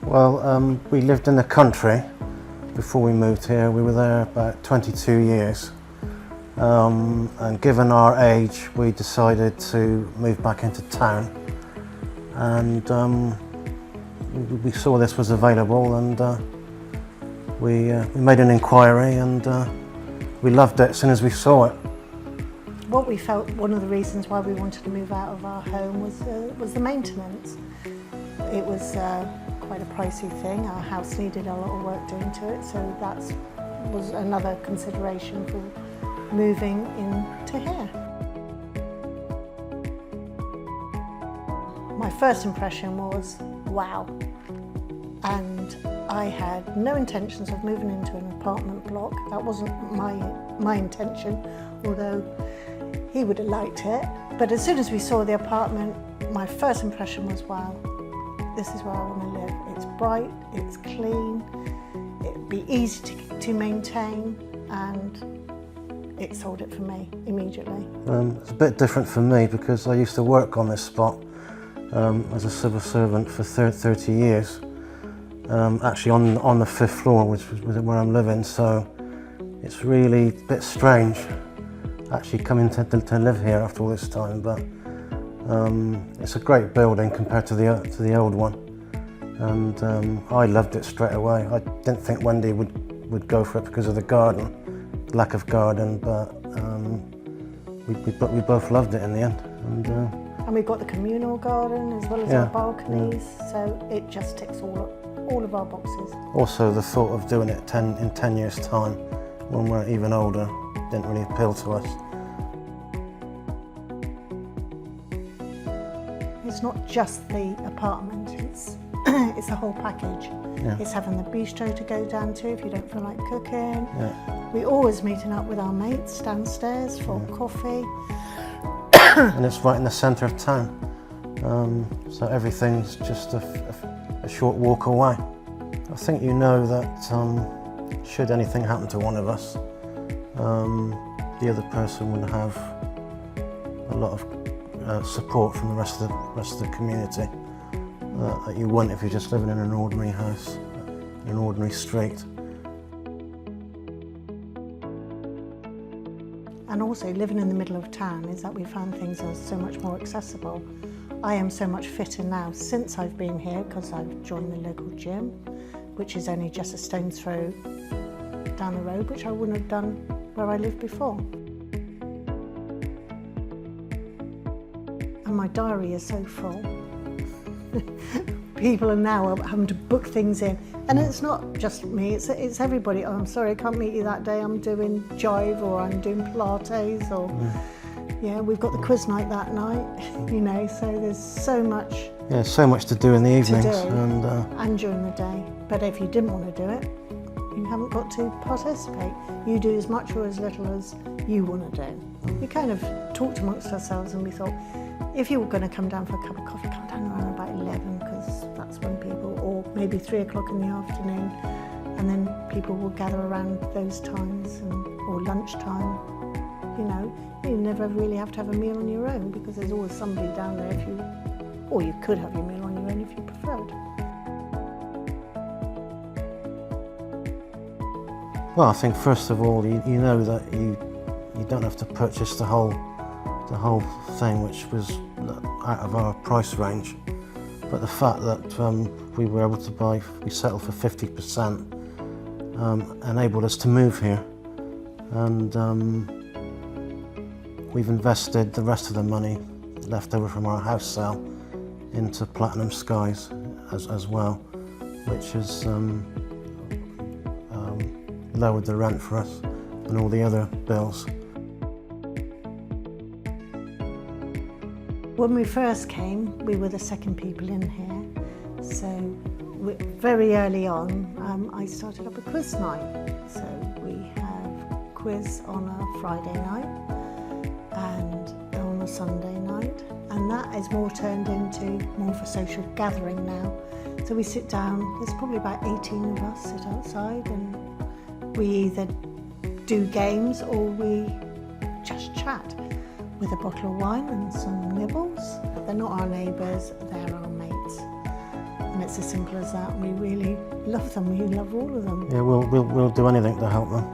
Well, we lived in the country before we moved here. We were there about 22 years. And given our age, we decided to move back into town. And we saw this was available, and we made an inquiry, and we loved it as soon as we saw it. What we felt one of the reasons why we wanted to move out of our home was the maintenance. It was quite a pricey thing. Our house needed a lot of work doing to it, so that was another consideration for moving into here. My first impression was, wow. And I had no intentions of moving into an apartment block. That wasn't my intention, although he would have liked it. But as soon as we saw the apartment, my first impression was, wow, this is where I want to live. It's bright, it's clean, it'd be easy to maintain, and it sold it for me immediately. It's a bit different for me because I used to work on this spot as a civil servant for 30 years. Actually on the 5th floor, which was where I'm living, so it's really a bit strange actually coming to live here after all this time, but it's a great building compared to the old one, and I loved it straight away. I didn't think Wendy would go for it because of the garden, lack of garden, but we both loved it in the end. And we've got the communal garden as well as our balconies, so it just ticks all of our boxes. Also, the thought of doing it in 10 years' time, when we're even older, didn't really appeal to us. It's not just the apartment, it's the whole package. Yeah. It's having the bistro to go down to if you don't feel like cooking. Yeah. We're always meeting up with our mates downstairs for coffee. And it's right in the centre of town, so everything's just a short walk away. I think you know that should anything happen to one of us, the other person would have a lot of support from the rest of the community that you wouldn't if you're just living in an ordinary house, in an ordinary street. And also living in the middle of town is that we found things are so much more accessible. I am so much fitter now since I've been here because I've joined the local gym, which is only just a stone's throw down the road, which I wouldn't have done where I lived before. And my diary is so full. People are now having to book things in, and it's not just me, it's everybody. Oh, I'm sorry, I can't meet you that day, I'm doing jive or I'm doing Pilates, or yeah, we've got the quiz night that night, you know, so there's so much. Yeah, so much to do in the evenings and during the day. But if you didn't want to do it, you haven't got to participate. You do as much or as little as you want to do. We kind of talked amongst ourselves and we thought, if you were going to come down for a cup of coffee, come down around about 11, because that's when people, or maybe 3 o'clock in the afternoon, and then people will gather around those times, or lunchtime. You know, you never really have to have a meal on your own because there's always somebody down there or you could have your meal on your own if you preferred. Well, I think first of all, you know that you don't have to purchase the whole thing, which was out of our price range. But the fact that we were able to we settled for 50%, enabled us to move here, and we've invested the rest of the money left over from our house sale into Platinum Skies as well, which has lowered the rent for us and all the other bills. When we first came, we were the second people in here. So very early on, I started up a quiz night. So we have quiz on a Friday night and on a Sunday night. And that is more turned into more of a social gathering now. So we sit down, there's probably about 18 of us sit outside, and we either do games or we just chat with a bottle of wine and some nibbles. They're not our neighbours, they're our mates. And it's as simple as that. We really love them. We love all of them. Yeah, we'll do anything to help them.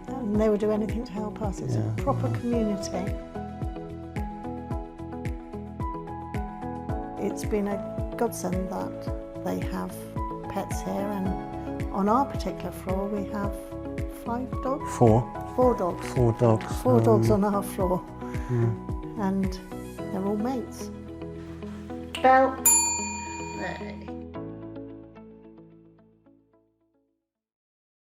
And they will do anything to help us. It's a proper community. It's been a godsend that they have pets here, and on our particular floor we have 5 dogs? 4. 4 dogs. 4 dogs. 4 dogs on our floor. And they're all mates. Belle. There.